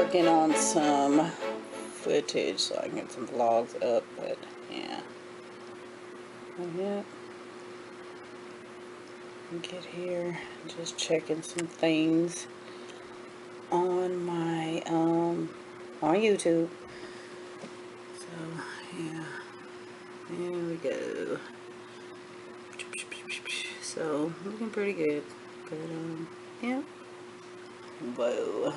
working on some footage so I can get some vlogs up, but yeah. Get here, just checking some things on my on YouTube. So yeah, there we go. So looking pretty good, but yeah. Whoa,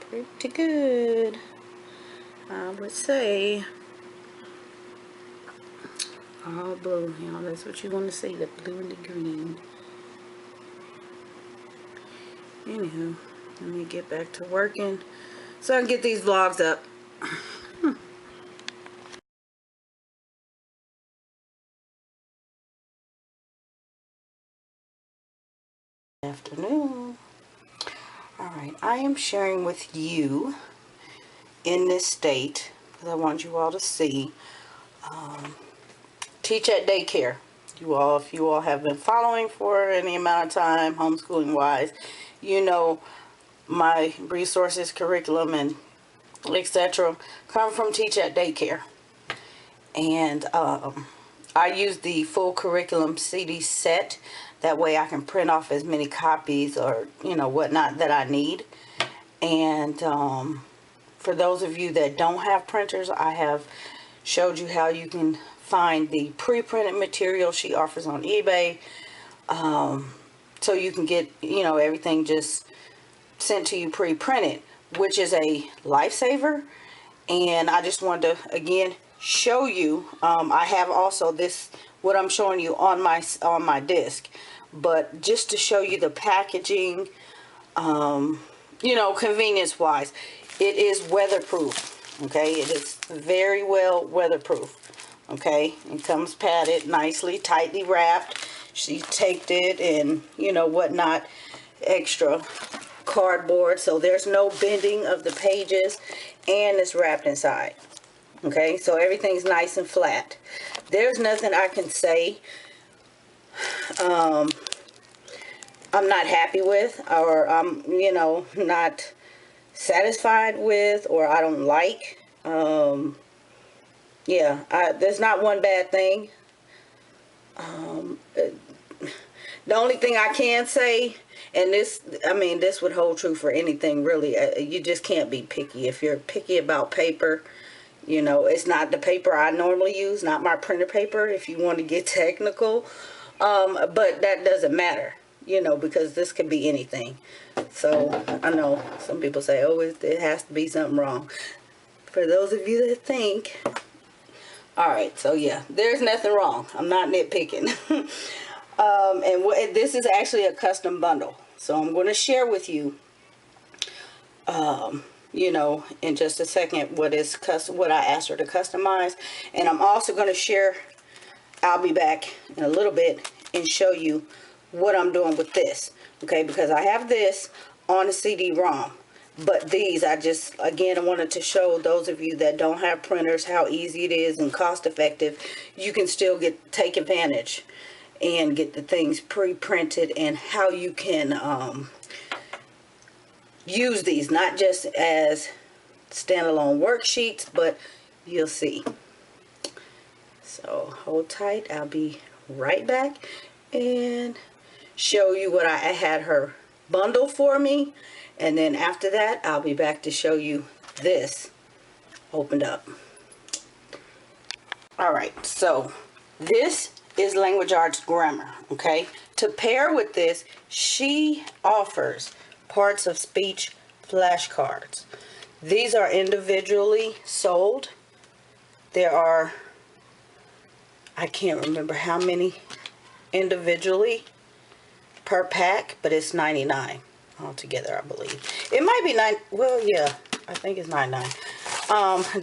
pretty good, I would say. All blue, you know, that's what you want to see, the blue and the green. Anywho, let me get back to working so I can get these vlogs up. Afternoon. Alright, I am sharing with you in this state, because I want you all to see, teach at daycare. You all, if you all have been following for any amount of time, homeschooling wise, you know my resources, curriculum, and etc. come from Teach at Daycare. And I use the full curriculum CD set. That way I can print off as many copies or, you know, whatnot that I need. And for those of you that don't have printers, I have showed you how you can find the pre-printed material she offers on eBay. So you can get, you know, everything just sent to you pre-printed, which is a lifesaver. And I just wanted to again show you, I have also this, what I'm showing you on my disc, but just to show you the packaging, you know, convenience wise, it is weatherproof. Okay, it is very well weatherproof. Okay, it comes padded nicely, tightly wrapped. She taped it and, you know, whatnot, extra cardboard, so there's no bending of the pages, and it's wrapped inside. Okay, so everything's nice and flat. There's nothing I can say I'm not happy with, or I'm, you know, not satisfied with, or I don't like. Yeah, there's not one bad thing. The only thing I can say, and this, I mean, this would hold true for anything really, you just can't be picky. If you're picky about paper, you know, it's not the paper I normally use, not my printer paper, if you want to get technical. But that doesn't matter, you know, because this could be anything. So I know some people say, oh, it has to be something wrong. For those of you that think, all right, so yeah, there's nothing wrong. I'm not nitpicking. And this is actually a custom bundle. So I'm going to share with you, you know, in just a second what I asked her to customize. And I'm also going to share, I'll be back in a little bit and show you what I'm doing with this. Okay, because I have this on a CD-ROM. But these, I wanted to show those of you that don't have printers how easy it is and cost effective. You can still take advantage and get the things pre-printed, and how you can use these, not just as standalone worksheets, but you'll see. So hold tight, I'll be right back and show you what I had her bundle for me. And then after that, I'll be back to show you this opened up. All right, so this is Language Arts Grammar, okay? To pair with this, she offers parts of speech flashcards. These are individually sold. There are, I can't remember how many individually per pack, but it's 99 altogether, I believe. It might be well, yeah, I think it's 99.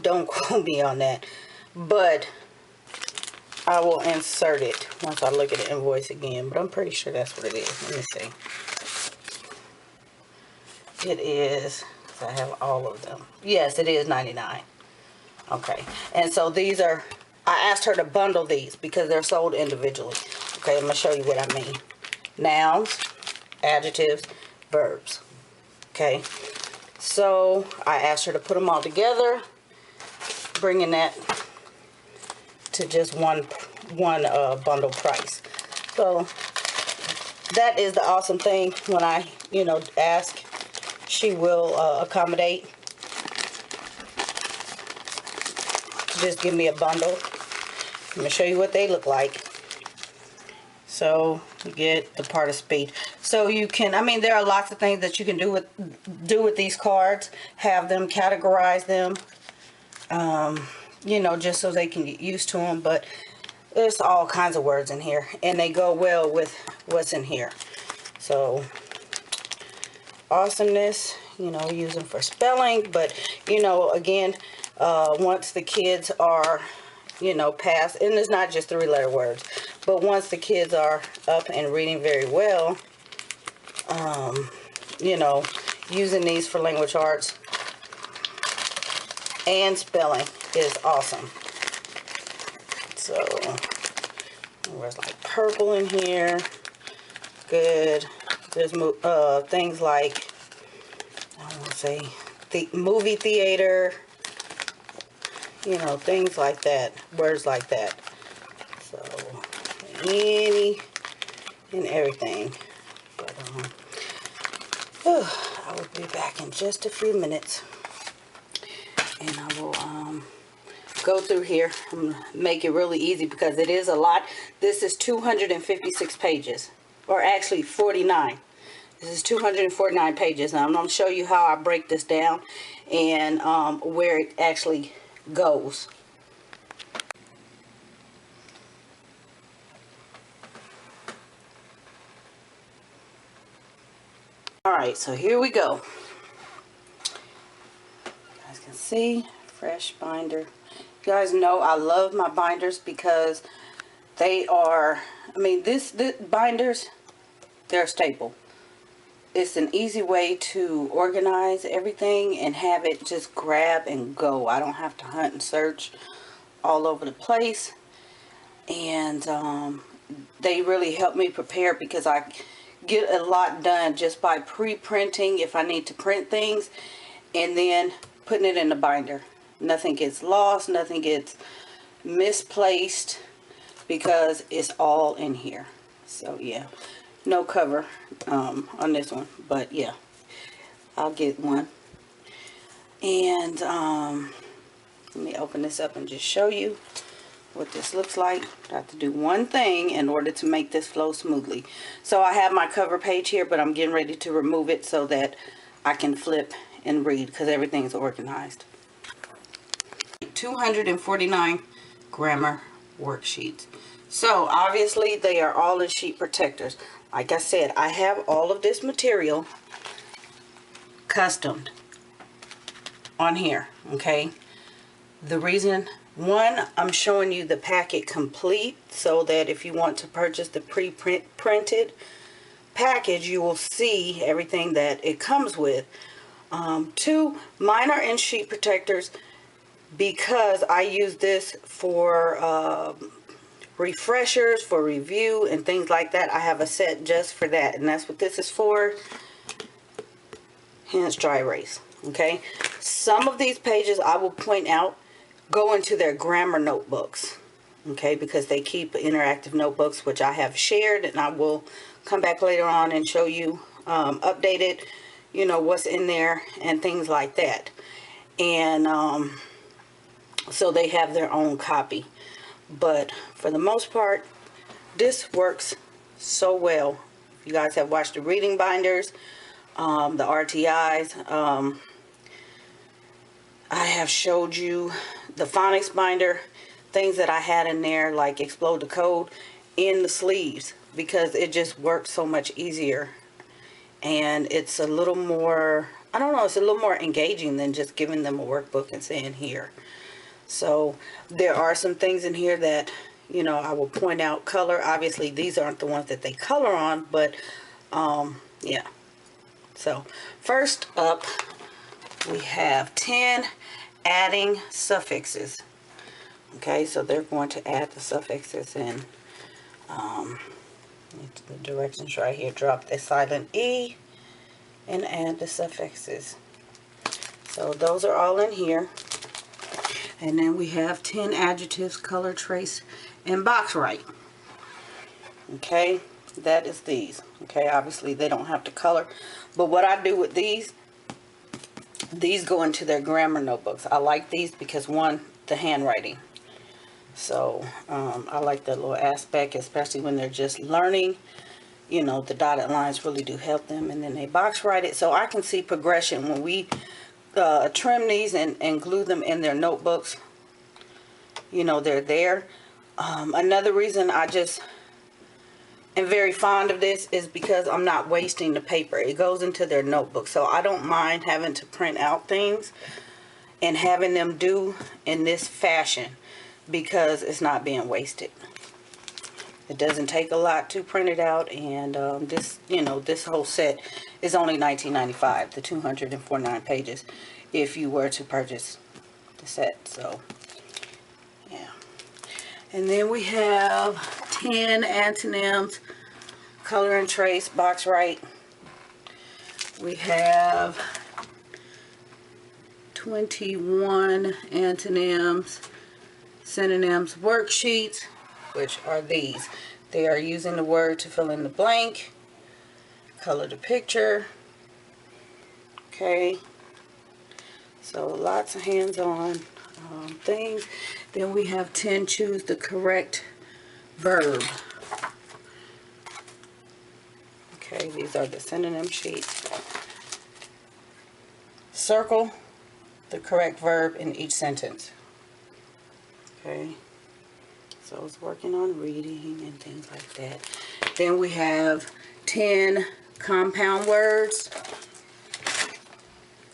Don't quote me on that, but I will insert it once I look at the invoice again, but I'm pretty sure that's what it is. Let me see. It is, because I have all of them. Yes, it is 99. Okay, and so these are, I asked her to bundle these because they're sold individually. Okay, I'm going to show you what I mean. Nouns, adjectives, verbs. Okay, so I asked her to put them all together, bringing that to just one bundle price. So that is the awesome thing. When I, ask, she will accommodate. Just give me a bundle. I'm going to show you what they look like. So you get the part of speed. So you can, there are lots of things that you can do with these cards. Have them, categorize them, just so they can get used to them. But there's all kinds of words in here, and they go well with what's in here. So awesomeness, use them for spelling. But again, once the kids are past, and it's not just 3-letter words, but once the kids are up and reading very well, using these for language arts and spelling is awesome. So there's like purple in here. Good. There's things like, I want to say, the movie theater, things like that, words like that. So any and everything. But I will be back in just a few minutes, and I will go through here and make it really easy, because it is a lot. This is 256 pages, or actually 49. This is 249 pages. Now I'm going to show you how I break this down and where it actually goes. Alright, so here we go. You guys can see, fresh binder. You guys know I love my binders because they are, this binders, they're a staple. It's an easy way to organize everything and have it just grab and go. I don't have to hunt and search all over the place. And they really help me prepare, because I get a lot done just by pre-printing if I need to print things, and then putting it in the binder. Nothing gets lost, nothing gets misplaced, because it's all in here. So yeah, no cover on this one, but yeah, I'll get one. And let me open this up and just show you what this looks like. I have to do one thing in order to make this flow smoothly. So I have my cover page here, but I'm getting ready to remove it so that I can flip and read, because everything's organized. 249 grammar worksheets. So obviously they are all in sheet protectors. Like I said, I have all of this material customed on here, okay? The reason, one, I'm showing you the packet complete, so that if you want to purchase the pre-printed package, you will see everything that it comes with. Two, mine are in sheet protectors because I use this for refreshers, for review and things like that. I have a set just for that, and that's what this is for. Hence dry erase. Okay, some of these pages I will point out go into their grammar notebooks, okay, because they keep interactive notebooks, which I have shared, and I will come back later on and show you updated, what's in there and things like that. And so they have their own copy. But for the most part, this works so well. If you guys have watched the reading binders, the RTIs, I have showed you the phonics binder, things that I had in there like Explode the Code in the sleeves, because it just works so much easier. And it's a little more, I don't know, it's a little more engaging than just giving them a workbook and saying here. So there are some things in here that, I will point out color. Obviously these aren't the ones that they color on, but yeah. So first up, we have 10 adding suffixes. Okay, so they're going to add the suffixes in. The directions right here. Drop the silent E and add the suffixes. So those are all in here. And then we have 10 adjectives, color, trace, and box right. Okay, that is these. Okay, obviously they don't have to color, but what I do with these go into their grammar notebooks. I like these because, one, the handwriting. So I like that little aspect, especially when they're just learning. You know, the dotted lines really do help them. And then they box write it so I can see progression when we trim these and glue them in their notebooks. You know, they're there. Another reason I just am very fond of this is because I'm not wasting the paper. It goes into their notebook. So I don't mind having to print out things and having them do in this fashion because it's not being wasted. It doesn't take a lot to print it out, and this, you know, this whole set is only $19.95, the 249 pages, if you were to purchase the set. So, yeah. And then we have 10 antonyms, color and trace, box right. We have 21 antonyms, synonyms, worksheets, which are these. They are using the word to fill in the blank, color the picture. Okay, so lots of hands-on things. Then we have 10 choose the correct verb. Okay, these are the synonym sheets. Circle the correct verb in each sentence. Okay. So I was working on reading and things like that. Then we have 10 compound words.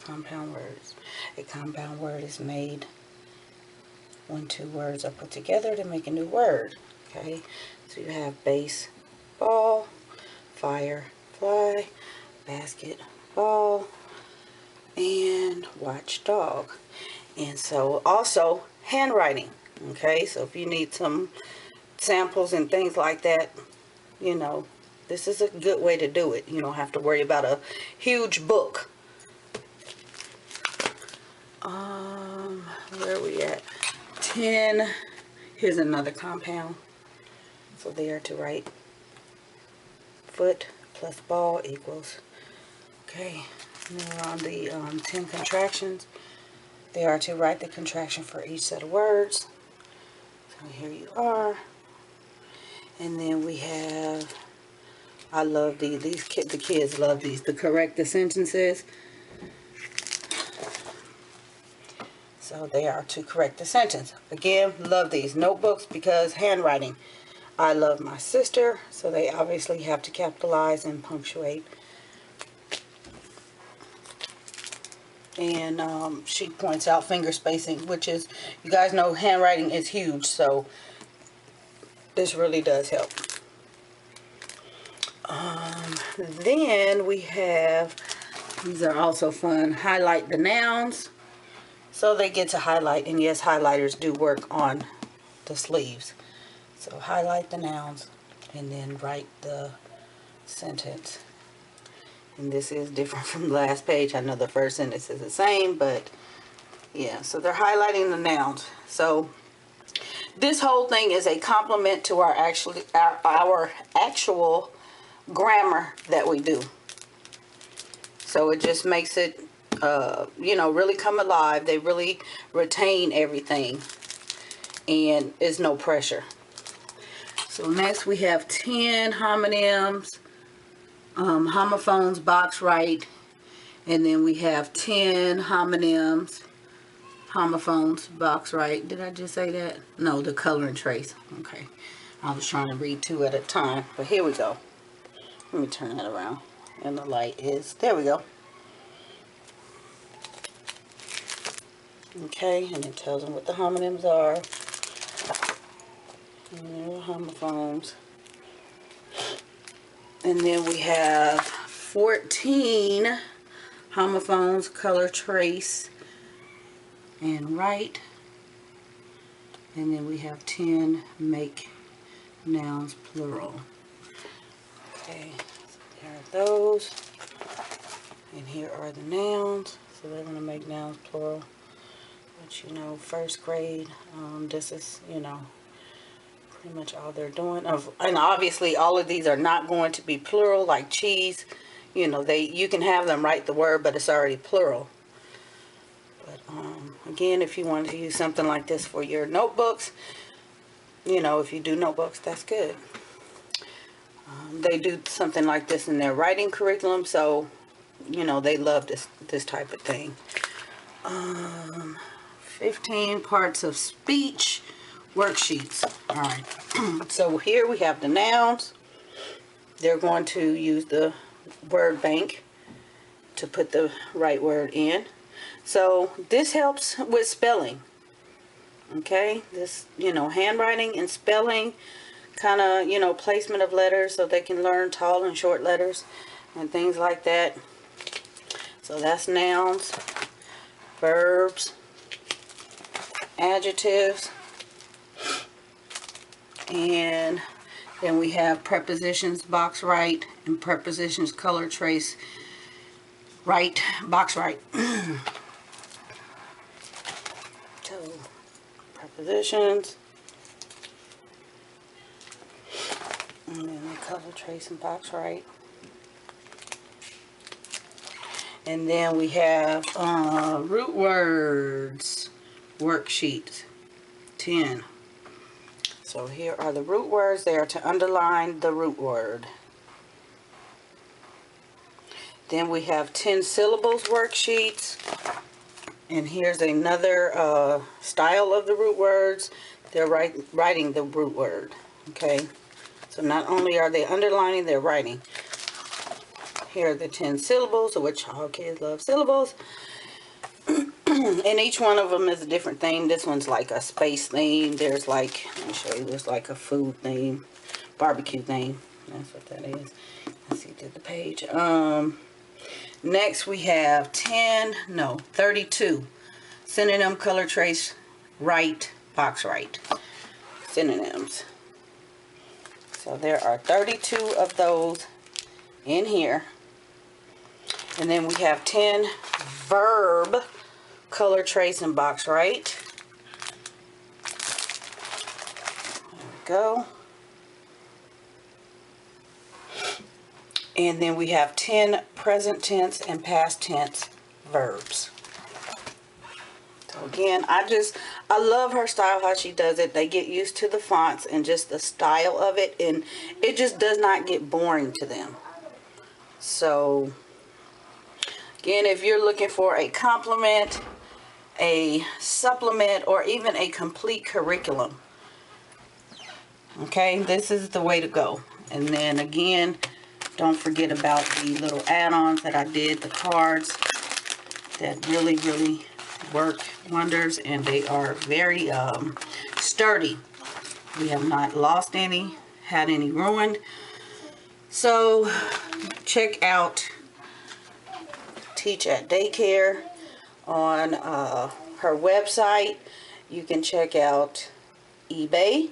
Compound words. A compound word is made when two words are put together to make a new word. Okay. So you have baseball, firefly, basketball, and watchdog. And so also handwriting. Okay, so if you need some samples and things like that, you know, this is a good way to do it. You don't have to worry about a huge book. Where are we at? 10. Here's another compound. So they are to write foot plus ball equals. Okay, and then we're on the 10 contractions. They are to write the contraction for each set of words. So here you are. And then we have, I love these. The kids love these. To correct the sentences. So they are to correct the sentence. Again, love these notebooks because handwriting. I love my sister, so they obviously have to capitalize and punctuate. And she points out finger spacing, which is, you guys know handwriting is huge, so this really does help. Then we have, these are also fun, highlight the nouns. So they get to highlight, and yes, highlighters do work on the sleeves. So highlight the nouns and then write the sentence. And this is different from the last page. I know the first sentence is the same, but yeah, so they're highlighting the nouns. So this whole thing is a complement to our actual grammar that we do. So it just makes it, you know, really come alive. They really retain everything, and it's no pressure. So next we have 10 homonyms, homophones, box right, and then we have 10 homonyms, homophones, box right. Did I just say that? No, the color and trace. Okay, I was trying to read 2 at a time, but here we go. Let me turn that around, and the light is, there we go. Okay, and it tells them what the homonyms are. And the homophones. And then we have 14 homophones, color, trace, and write. And then we have 10 make nouns, plural. Okay, so there are those. And here are the nouns. So they're going to make nouns plural. But you know, first grade, this is, you know, pretty much all they're doing. And obviously all of these are not going to be plural, like cheese. You know, you can have them write the word, but it's already plural. But again, if you want to use something like this for your notebooks, you know, if you do notebooks, that's good. They do something like this in their writing curriculum, so you know they love this type of thing. 15 parts of speech worksheets. All right. So here we have the nouns. They're going to use the word bank to put the right word in. So this helps with spelling. Okay, this, you know, handwriting and spelling, kind of, you know, placement of letters so they can learn tall and short letters and things like that. So that's nouns, verbs, adjectives, and then we have prepositions, box right, and prepositions, color trace right, box right. So prepositions, and then the color trace and box right. And then we have root words worksheet 10. So here are the root words. They are to underline the root word. Then we have 10 syllables worksheets. And here's another style of the root words. They're writing the root word. Okay. So not only are they underlining, they're writing. Here are the 10 syllables, which all kids love syllables. And each one of them is a different theme. This one's like a space theme. There's like, let me show you, there's like a food theme, barbecue theme. That's what that is. Let's see through the page. Next we have 32 synonym, color trace, right, box right. Synonyms. So there are 32 of those in here. And then we have 10 verb, color trace, and box right. There we go. And then we have 10 present tense and past tense verbs. So again, I love her style, how she does it. They get used to the fonts and just the style of it, and it just does not get boring to them. So again, if you're looking for a complement, a supplement, or even a complete curriculum, okay, this is the way to go. And then again, don't forget about the little add-ons that I did, the cards that really work wonders, and they are very sturdy. We have not lost any, had any ruined. So check out Teach at Daycare on her website. You can check out eBay,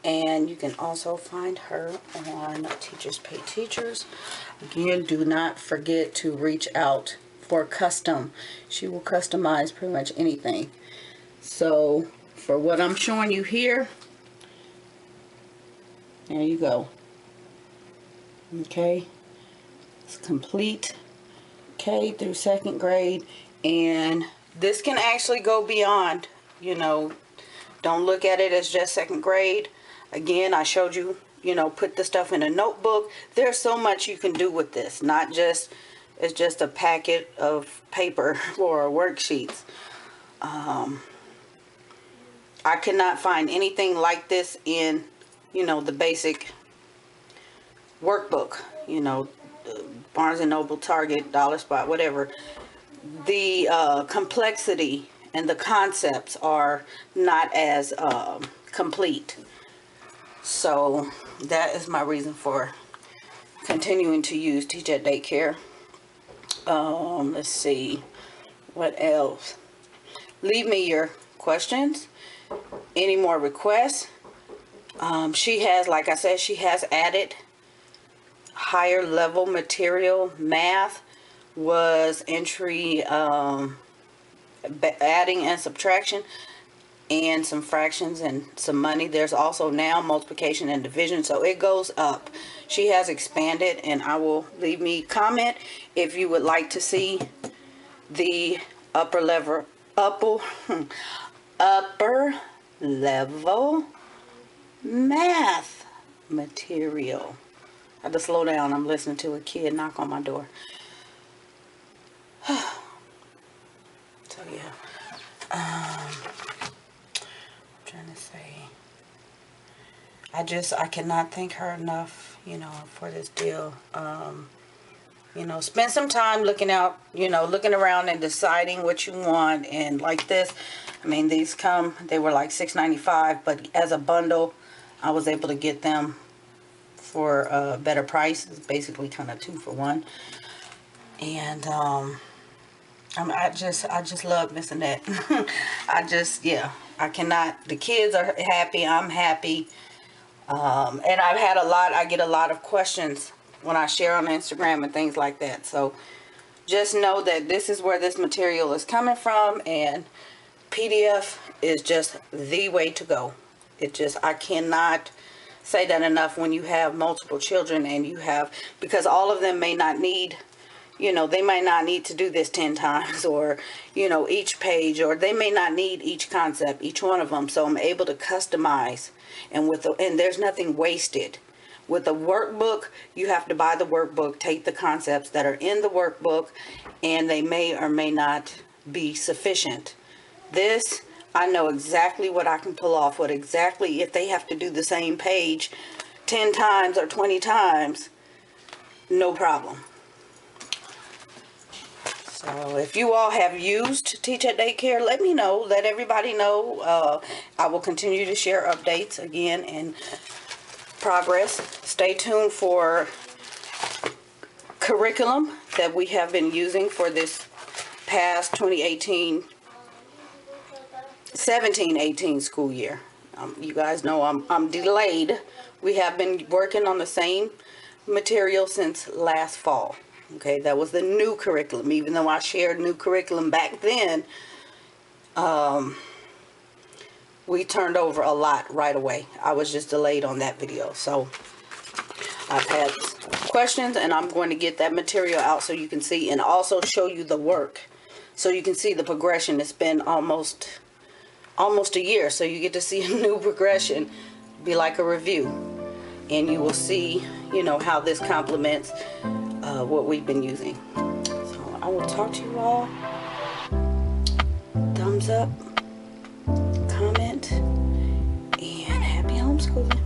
and you can also find her on Teachers Pay Teachers. Again, do not forget to reach out for custom. She will customize pretty much anything. So for what I'm showing you here, there you go. Okay, it's complete K through 2nd grade, and this can actually go beyond, you know, don't look at it as just 2nd grade. Again, I showed you, you know, put the stuff in a notebook. There's so much you can do with this, not just, it's just a packet of paper or worksheets. I could not find anything like this in, you know, the basic workbook, you know, Barnes & Noble, Target, Dollar Spot, whatever. The complexity and the concepts are not as complete. So that is my reason for continuing to use Teach at Daycare. Let's see, what else? Leave me your questions, any more requests. She has, like I said, she has added higher level material, math, was entry, adding and subtraction, and some fractions and some money. There's also now multiplication and division, so it goes up. She has expanded, and I will leave me comment if you would like to see the upper level math material. I had to slow down. I'm listening to a kid knock on my door. So yeah, I'm trying to say, I cannot thank her enough, you know, for this deal. You know, spend some time looking out, you know, looking around and deciding what you want. And like this, I mean, these they were like $6.95, but as a bundle, I was able to get them for a better price. It's basically kind of 2 for 1. And I just love Miss Annette. Yeah, I cannot. The kids are happy. I'm happy. And I get a lot of questions when I share on Instagram and things like that. So just know that this is where this material is coming from, and PDF is just the way to go. I cannot say that enough. When you have multiple children and because all of them may not need, you know, they might not need to do this 10 times, or, you know, each page, or they may not need each concept, each one of them. So I'm able to customize, and there's nothing wasted. With a workbook, you have to buy the workbook, take the concepts that are in the workbook, and they may or may not be sufficient. This, I know exactly what I can pull off, if they have to do the same page 10 times or 20 times, no problem. So if you all have used Teach at Daycare, let me know. Let everybody know. I will continue to share updates again and progress. Stay tuned for curriculum that we have been using for this past 17-18 school year. You guys know I'm delayed. We have been working on the same material since last fall. Okay, that was the new curriculum. Even though I shared new curriculum back then, we turned over a lot right away. I was just delayed on that video. So I've had questions, and I'm going to get that material out so you can see, and also show you the work so you can see the progression. It's been almost a year, so you get to see a new progression, be like a review, and you will see, you know, how this complements what we've been using. So I will talk to you all. Thumbs up, comment, and happy homeschooling.